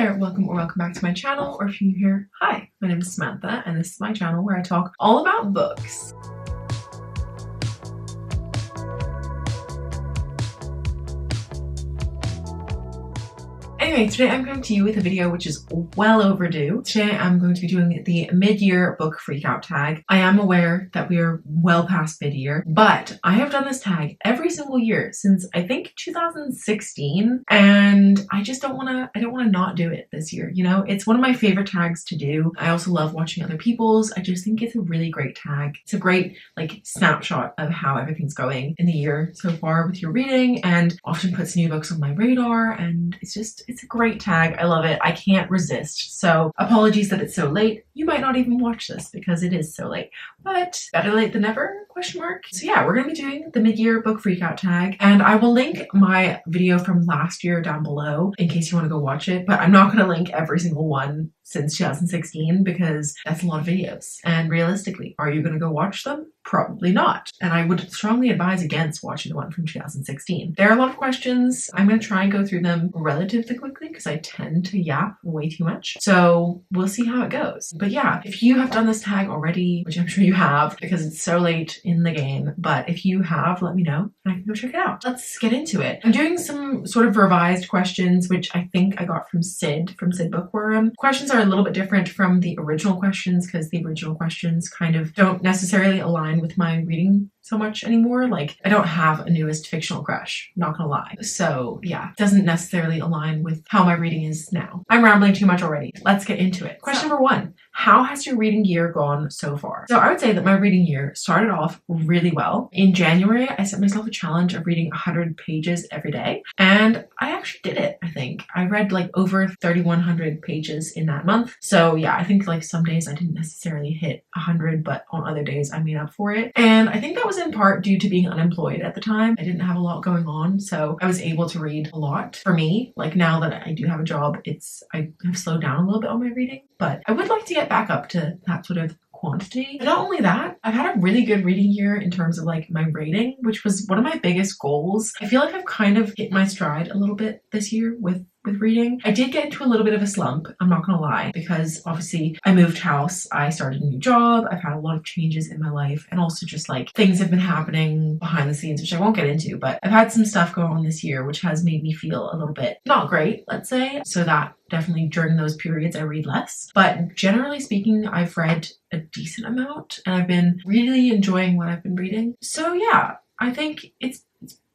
there, welcome or welcome back to my channel, or if you're new here, hi, my name is Samantha and this is my channel where I talk all about books. Anyway, today I'm coming to you with a video which is well overdue. Today I'm going to be doing the mid-year book freakout tag. I am aware that we are well past mid-year, but I have done this tag every single year since I think 2016, and I just don't want to not do it this year. You know, it's one of my favorite tags to do. I also love watching other people's. I just think it's a really great tag. It's a great like snapshot of how everything's going in the year so far with your reading, and often puts new books on my radar, and it's a great tag. I love it. I can't resist. So apologies that it's so late. You might not even watch this because it is so late, but better late than never, question mark. So yeah, we're going to be doing the mid-year book freakout tag, and I will link my video from last year down below in case you want to go watch it, but I'm not going to link every single one since 2016 because that's a lot of videos. And realistically, are you going to go watch them? Probably not. And I would strongly advise against watching the one from 2016. There are a lot of questions. I'm going to try and go through them relatively quickly because I tend to yap way too much. So we'll see how it goes. But yeah, if you have done this tag already, which I'm sure you have because it's so late in the game, but if you have, let me know and I can go check it out. Let's get into it. I'm doing some sort of revised questions, which I think I got from Sid Bookworm. Questions are a little bit different from the original questions because the original questions kind of don't necessarily align with my reading so much anymore. Like, I don't have a newest fictional crush, not gonna lie. So yeah, it doesn't necessarily align with how my reading is now. I'm rambling too much already. Let's get into it. Question number one, how has your reading year gone so far? So I would say that my reading year started off really well. In January, I set myself a challenge of reading 100 pages every day, and I actually did it, I think. I read like over 3,100 pages in that month. So yeah, I think like some days I didn't necessarily hit 100, but on other days I made up for it. And I think that was in part due to being unemployed at the time. I didn't have a lot going on, so I was able to read a lot. For me, like now that I do have a job, I have slowed down a little bit on my reading, but I would like to get back up to that sort of quantity. But not only that, I've had a really good reading year in terms of like my rating, which was one of my biggest goals. I feel like I've kind of hit my stride a little bit this year with reading. I did get into a little bit of a slump, I'm not gonna lie, because obviously I moved house, I started a new job, I've had a lot of changes in my life, and also just like things have been happening behind the scenes, which I won't get into, but I've had some stuff going on this year which has made me feel a little bit not great, let's say. So that definitely during those periods I read less. But generally speaking, I've read a decent amount and I've been really enjoying what I've been reading. So yeah, I think it's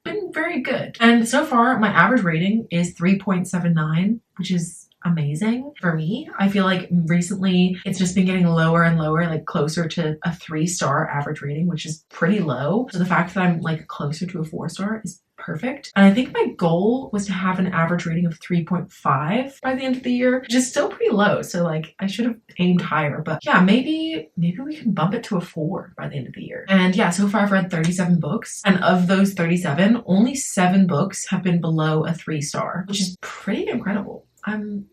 been very good. And so far my average rating is 3.79, which is amazing for me. I feel like recently it's just been getting lower and lower, like closer to a 3-star average rating, which is pretty low. So the fact that I'm like closer to a 4-star is perfect. And I think my goal was to have an average rating of 3.5 by the end of the year, which is still pretty low. So like I should have aimed higher, but yeah, maybe we can bump it to a 4 by the end of the year. And yeah, so far I've read 37 books, and of those 37, only 7 books have been below a 3-star, which is pretty incredible. I'm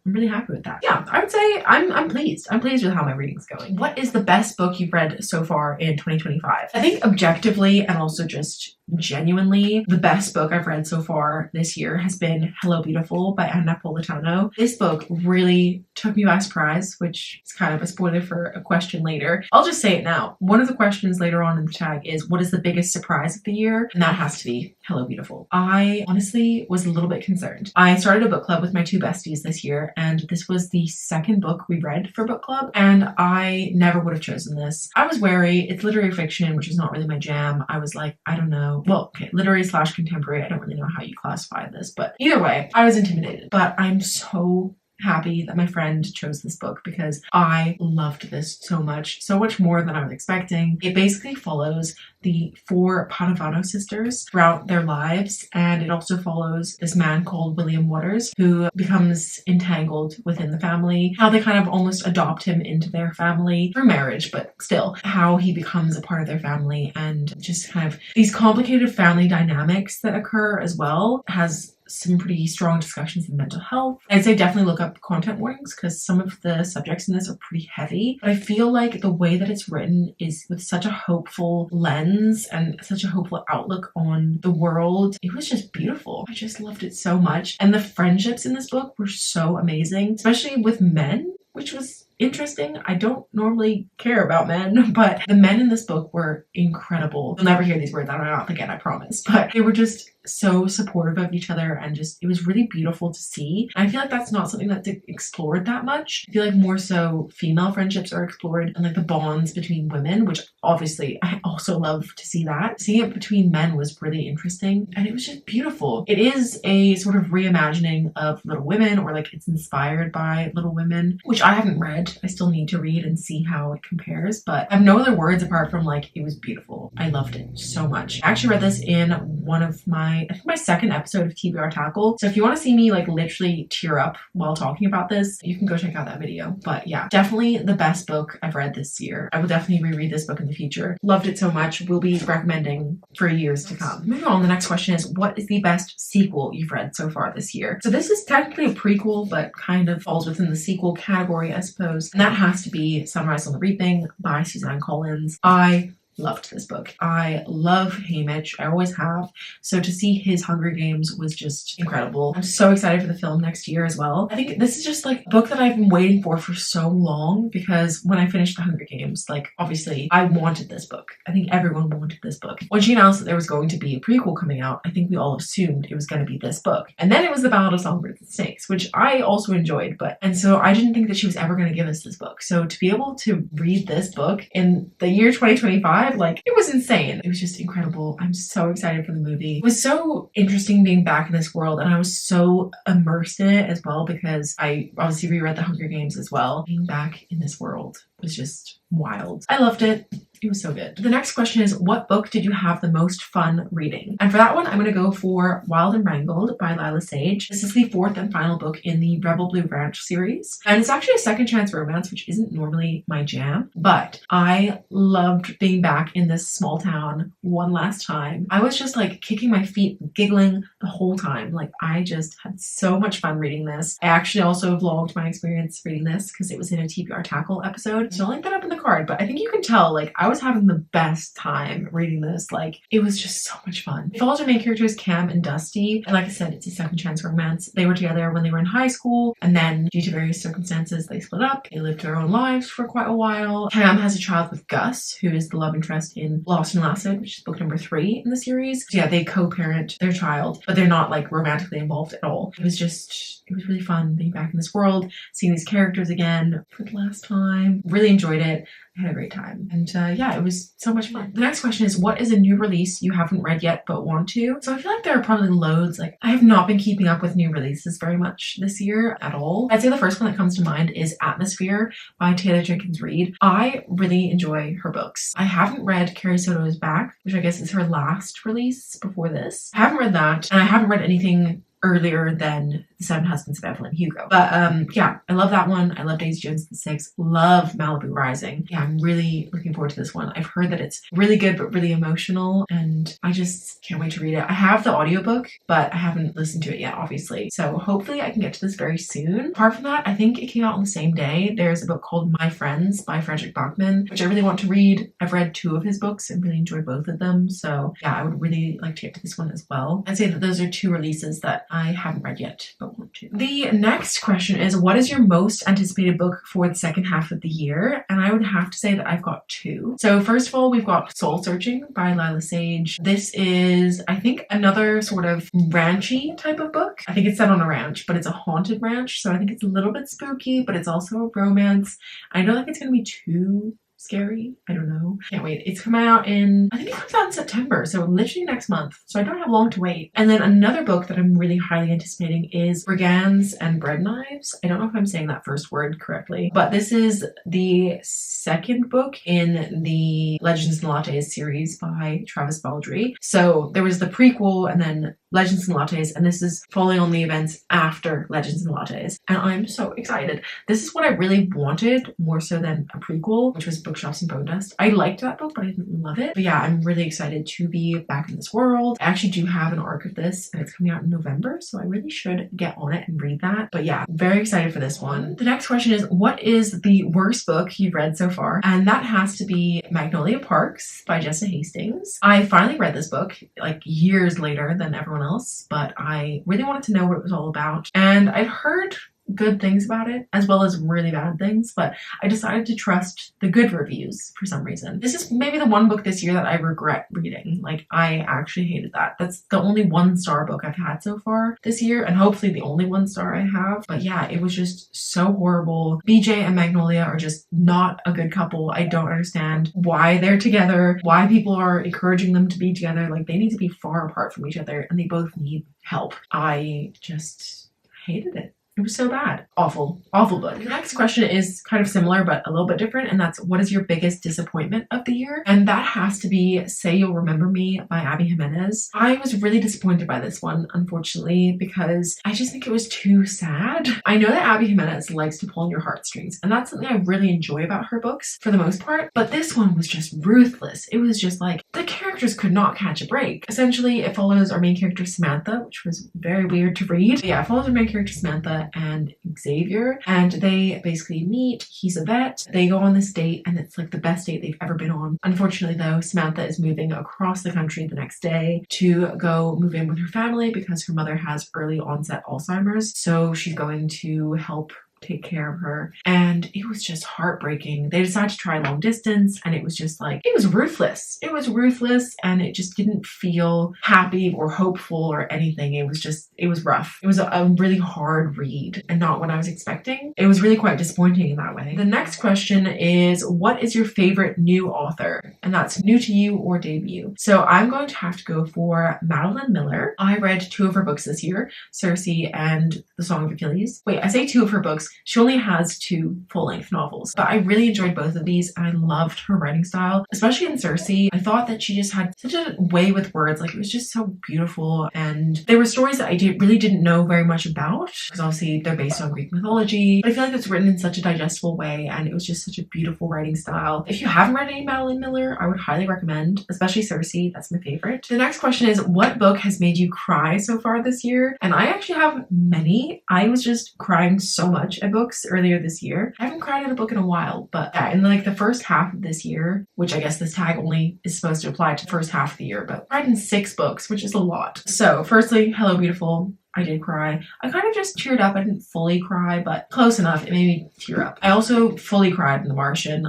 really happy with that. Yeah, I would say I'm pleased. I'm pleased with how my reading's going. What is the best book you've read so far in 2025? I think objectively and also just genuinely, the best book I've read so far this year has been Hello Beautiful by Anna Napolitano. This book really took me by surprise, which is kind of a spoiler for a question later. I'll just say it now. One of the questions later on in the tag is, what is the biggest surprise of the year? And that has to be Hello Beautiful. I honestly was a little bit concerned. I started a book club with my 2 besties this year, and this was the 2nd book we read for book club, and I never would have chosen this. I was wary. It's literary fiction, which is not really my jam. I was like, I don't know. Well, okay, literary / contemporary. I don't really know how you classify this, but either way, I was intimidated. But I'm so happy that my friend chose this book because I loved this so much more than I was expecting. It basically follows the 4 Padavano sisters throughout their lives, and it also follows this man called William Waters who becomes entangled within the family, how they kind of almost adopt him into their family through marriage, but still how he becomes a part of their family, and just kind of these complicated family dynamics that occur as well. Has some pretty strong discussions of mental health. I'd say definitely look up content warnings because some of the subjects in this are pretty heavy. But I feel like the way that it's written is with such a hopeful lens and such a hopeful outlook on the world. It was just beautiful. I just loved it so much. And the friendships in this book were so amazing, especially with men, which was interesting. I don't normally care about men, but the men in this book were incredible. You'll never hear these words out of my mouth again, I promise. But they were just so supportive of each other, and just it was really beautiful to see. I feel like that's not something that's explored that much. I feel like more so female friendships are explored and like the bonds between women, which obviously I also love to see that. Seeing it between men was really interesting, and it was just beautiful. It is a sort of reimagining of Little Women, or like it's inspired by Little Women, which I haven't read. I still need to read and see how it compares, but I have no other words apart from like it was beautiful. I loved it so much. I actually read this in one of my, I think my second episode of TBR Tackle. So if you want to see me like literally tear up while talking about this, you can go check out that video. But yeah, definitely the best book I've read this year. I will definitely reread this book in the future. Loved it so much. We'll be recommending for years to come. Moving on, the next question is, what is the best sequel you've read so far this year? So this is technically a prequel, but kind of falls within the sequel category, I suppose. And that has to be Sunrise on the Reaping by Suzanne Collins. I loved this book. I love Haymitch. I always have. So to see his Hunger Games was just incredible. I'm so excited for the film next year as well. I think this is just like a book that I've been waiting for so long, because when I finished the Hunger Games, like obviously I wanted this book. I think everyone wanted this book. When she announced that there was going to be a prequel coming out, I think we all assumed it was going to be this book. And then it was The Ballad of Songbirds and Snakes, which I also enjoyed, and so I didn't think that she was ever going to give us this book. So to be able to read this book in the year 2025, like it was insane. It was just incredible. I'm so excited for the movie. It was so interesting being back in this world, and I was so immersed in it as well because I obviously reread the Hunger Games as well. Being back in this world was just wild. I loved it. It was so good. The next question is, what book did you have the most fun reading? And for that one, I'm going to go for Wild and Wrangled by Lila Sage. This is the fourth and final book in the Rebel Blue Ranch series. And it's actually a second chance romance, which isn't normally my jam, but I loved being back in this small town one last time. I was just like kicking my feet, giggling the whole time. Like I just had so much fun reading this. I actually also vlogged my experience reading this because it was in a TBR Tackle episode. So I'll link that up in the card, but I think you can tell like I was having the best time reading this. Like it was just so much fun. It follows our main characters Cam and Dusty, and like I said, it's a second chance romance. They were together when they were in high school, and then due to various circumstances they split up. They lived their own lives for quite a while. Cam has a child with Gus, who is the love interest in Lost and Lasted, which is book number 3 in the series. So yeah, they co-parent their child, but they're not like romantically involved at all. It was really fun being back in this world, seeing these characters again for the last time. Really enjoyed it. I had a great time. And yeah, it was so much fun. The next question is, what is a new release you haven't read yet but want to? So I feel like there are probably loads. Like I have not been keeping up with new releases very much this year at all. I'd say the first one that comes to mind is Atmosphere by Taylor Jenkins Reid. I really enjoy her books. I haven't read Carrie Soto's Back, which I guess is her last release before this. I haven't read that, and I haven't read anything earlier than The Seven Husbands of Evelyn Hugo. But yeah, I love that one. I love Daisy Jones and the Six. Love Malibu Rising. Yeah, I'm really looking forward to this one. I've heard that it's really good but really emotional, and I just can't wait to read it. I have the audiobook, but I haven't listened to it yet, obviously. So hopefully I can get to this very soon. Apart from that, I think it came out on the same day. There's a book called My Friends by Frederick Bachman, which I really want to read. I've read 2 of his books and really enjoyed both of them. So yeah, I would really like to get to this one as well. I'd say that those are 2 releases that I haven't read yet, but want to. The next question is, what is your most anticipated book for the second half of the year? And I would have to say that I've got 2. So first of all, we've got Soul Searching by Lila Sage. This is, I think, another sort of ranchy type of book. I think it's set on a ranch, but it's a haunted ranch. So I think it's a little bit spooky, but it's also a romance. I don't think it's going to be too scary. I don't know. Can't wait. It's coming out I think it comes out in September, so literally next month. So I don't have long to wait. And then another book that I'm really highly anticipating is Brigands and Bread Knives. I don't know if I'm saying that first word correctly, but this is the second book in the Legends and Lattes series by Travis Baldree. So there was the prequel and then Legends and Lattes, and this is following on the events after Legends and Lattes. And I'm so excited. This is what I really wanted more so than a prequel, which was Bookshops and Bone Dust. I liked that book, but I didn't love it. But yeah, I'm really excited to be back in this world. I actually do have an arc of this, and it's coming out in November, so I really should get on it and read that. But yeah, very excited for this one. The next question is, what is the worst book you've read so far? And that has to be Magnolia Parks by Jessa Hastings. I finally read this book like years later than everyone else, but I really wanted to know what it was all about. And I'd heard good things about it as well as really bad things, but I decided to trust the good reviews for some reason. This is maybe the one book this year that I regret reading. Like, I actually hated that. That's the only 1-star book I've had so far this year, and hopefully the only 1-star I have. But yeah, it was just so horrible. BJ and Magnolia are just not a good couple. I don't understand why they're together, why people are encouraging them to be together. Like, they need to be far apart from each other, and they both need help. I just hated it. It was so bad. Awful, awful book. The next question is kind of similar, but a little bit different. And that's, what is your biggest disappointment of the year? And that has to be Say You'll Remember Me by Abby Jimenez. I was really disappointed by this one, unfortunately, because I just think it was too sad. I know that Abby Jimenez likes to pull on your heartstrings, and that's something I really enjoy about her books for the most part. But this one was just ruthless. It was just like, the characters could not catch a break. Essentially, it follows our main character Samantha, which was very weird to read. But yeah, it follows our main character Samantha and Xavier, and they basically meet. He's a vet. They go on this date, and it's like the best date they've ever been on. Unfortunately though, Samantha is moving across the country the next day to go move in with her family because her mother has early onset Alzheimer's, so she's going to help take care of her, and it was just heartbreaking. They decided to try long distance, and it was just like, it was ruthless. It was ruthless, and it just didn't feel happy or hopeful or anything. It was rough. It was a really hard read and not what I was expecting. It was really quite disappointing in that way. The next question is, what is your favorite new author? And that's new to you or debut. So I'm going to have to go for Madeline Miller. I read 2 of her books this year, Circe and The Song of Achilles. Wait, I say 2 of her books. She only has 2 full-length novels, but I really enjoyed both of these, and I loved her writing style, especially in Circe. I thought that she just had such a way with words. Like, it was just so beautiful, and there were stories that I really didn't know very much about, because obviously they're based on Greek mythology, but I feel like it's written in such a digestible way, and it was just such a beautiful writing style. If you haven't read any Madeline Miller, I would highly recommend, especially Circe. That's my favorite. The next question is, what book has made you cry so far this year? And I actually have many. I was just crying so much at books earlier this year. I haven't cried at a book in a while, but yeah, in like the first half of this year, which I guess this tag only is supposed to apply to the first half of the year, but I read in 6 books, which is a lot. So firstly, Hello Beautiful. I did cry. I kind of just teared up. I didn't fully cry, but close enough. It made me tear up. I also fully cried in The Martian.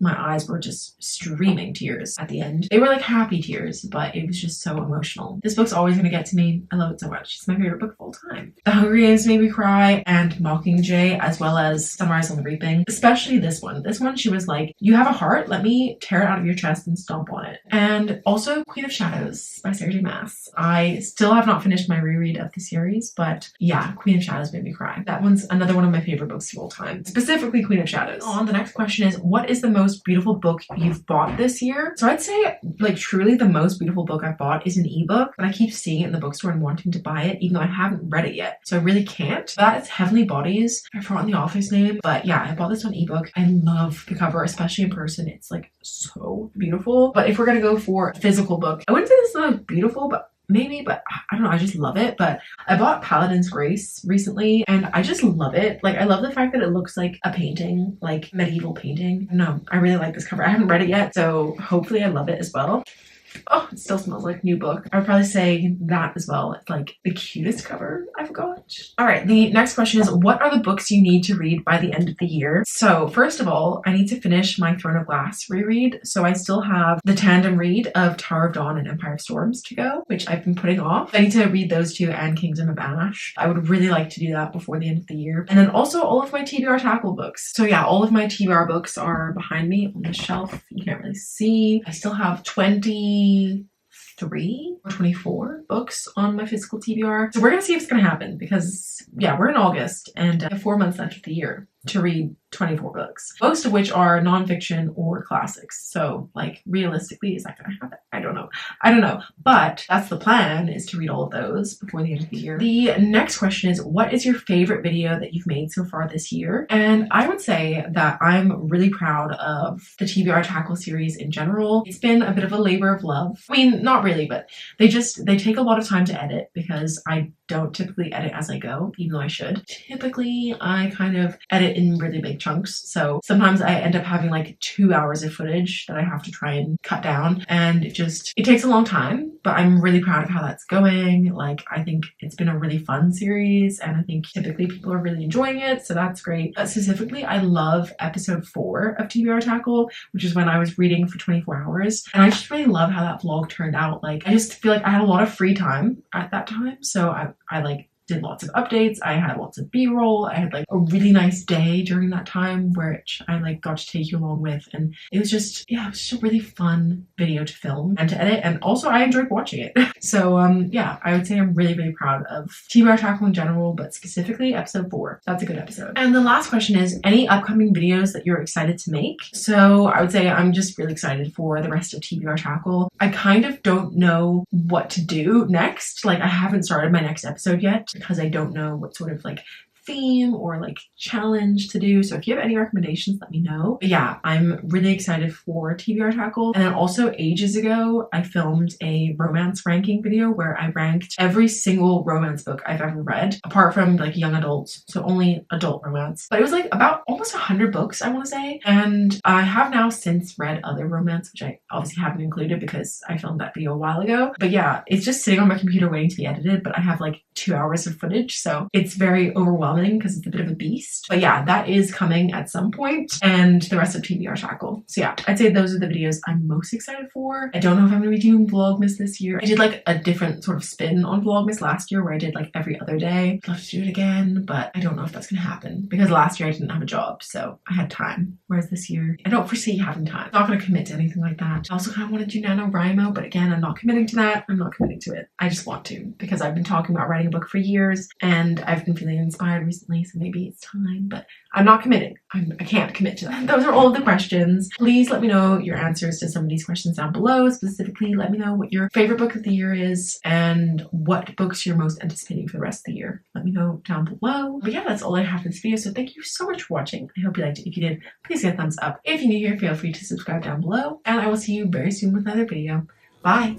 My eyes were just streaming tears at the end. They were like happy tears, but it was just so emotional. This book's always gonna get to me. I love it so much. It's my favorite book of all time. The Hunger Games made me cry, and Mockingjay, as well as Sunrise on the Reaping. Especially this one. This one, she was like, you have a heart, let me tear it out of your chest and stomp on it. And also Queen of Shadows by Sarah J. Maas. I still have not finished my reread of the series, but yeah, Queen of Shadows made me cry. That one's another one of my favorite books of all time. Specifically Queen of Shadows. The next question is, what is the most beautiful book you've bought this year? So I'd say, like, truly the most beautiful book I've bought is an ebook, and I keep seeing it in the bookstore and wanting to buy it, even though I haven't read it yet. So I really can't. That is Heavenly Bodies. I've forgotten the author's name, but yeah, I bought this on ebook. I love the cover, especially in person. It's like so beautiful. But if we're gonna go for a physical book, I wouldn't say this is not beautiful, but maybe, but I don't know, I just love it. But I bought Paladin's Grace recently, and I just love it. Like, I love the fact that it looks like a painting, like medieval painting. No, I really like this cover. I haven't read it yet, so hopefully I love it as well. Oh, it still smells like new book. I would probably say that as well. It's like the cutest cover I've got. All right, the next question is, what are the books you need to read by the end of the year? So first of all, I need to finish my Throne of Glass reread. So I still have the tandem read of Tower of Dawn and Empire of Storms to go, which I've been putting off. I need to read those 2 and Kingdom of Ash. I would really like to do that before the end of the year. And then also all of my TBR tackle books. So yeah, all of my TBR books are behind me on the shelf. You can't really see. I still have 23 or 24 books on my physical TBR. So we're gonna see if it's gonna happen, because yeah, we're in August and 4 months left of the year. to read 24 books, most of which are nonfiction or classics. So like realistically, is that gonna happen? I don't know, but that's the plan, is to read all of those before the end of the year. The next question is, what is your favorite video that you've made so far this year? And I would say that I'm really proud of the TBR Tackle series in general. It's been a bit of a labor of love. I mean, not really, but they take a lot of time to edit because I don't typically edit as I go, even though I should. Typically, I kind of edit in really big chunks. So sometimes I end up having like 2 hours of footage that I have to try and cut down, and it takes a long time, but I'm really proud of how that's going. Like, I think it's been a really fun series, and I think typically people are really enjoying it, so that's great. But specifically, I love episode 4 of TBR Tackle, which is when I was reading for 24 hours. And I just really love how that vlog turned out. Like, I just feel like I had a lot of free time at that time. So I like did lots of updates. I had lots of b-roll. I had like a really nice day during that time, which I like got to take you along with. And it was just, yeah, it was just a really fun video to film and to edit. And also I enjoyed watching it. So yeah, I would say I'm really, really proud of TBR Tackle in general, but specifically episode 4. That's a good episode. And the last question is, any upcoming videos that you're excited to make? So I would say I'm just really excited for the rest of TBR Tackle. I kind of don't know what to do next. Like, I haven't started my next episode yet, because I don't know what sort of like theme or like challenge to do. So if you have any recommendations, let me know. But yeah, I'm really excited for TBR Tackle. And then also ages ago, I filmed a romance ranking video where I ranked every single romance book I've ever read, apart from like young adults, so only adult romance. But it was like about almost 100 books, I want to say. And I have now since read other romance, which I obviously haven't included because I filmed that video a while ago. But yeah, it's just sitting on my computer waiting to be edited, but I have like 2 hours of footage, so it's very overwhelming because it's a bit of a beast. But yeah, that is coming at some point, and the rest of TBR Tackle. So yeah, I'd say those are the videos I'm most excited for. I don't know if I'm going to be doing Vlogmas this year. I did like a different sort of spin on Vlogmas last year where I did like every other day. I'd love to do it again, but I don't know if that's going to happen because last year I didn't have a job, so I had time. Whereas this year, I don't foresee having time. I'm not going to commit to anything like that. I also kind of want to do NaNoWriMo, but again, I'm not committing to that. I'm not committing to it. I just want to, because I've been talking about writing a book for years and I've been feeling inspired recently, so maybe it's time, but I'm not committing. I can't commit to that. Those are all of the questions. Please let me know your answers to some of these questions down below. Specifically, let me know what your favorite book of the year is and what books you're most anticipating for the rest of the year. Let me know down below. But yeah, that's all I have for this video. So thank you so much for watching. I hope you liked it. If you did, please give a thumbs up. If you're new here, feel free to subscribe down below. And I will see you very soon with another video. Bye.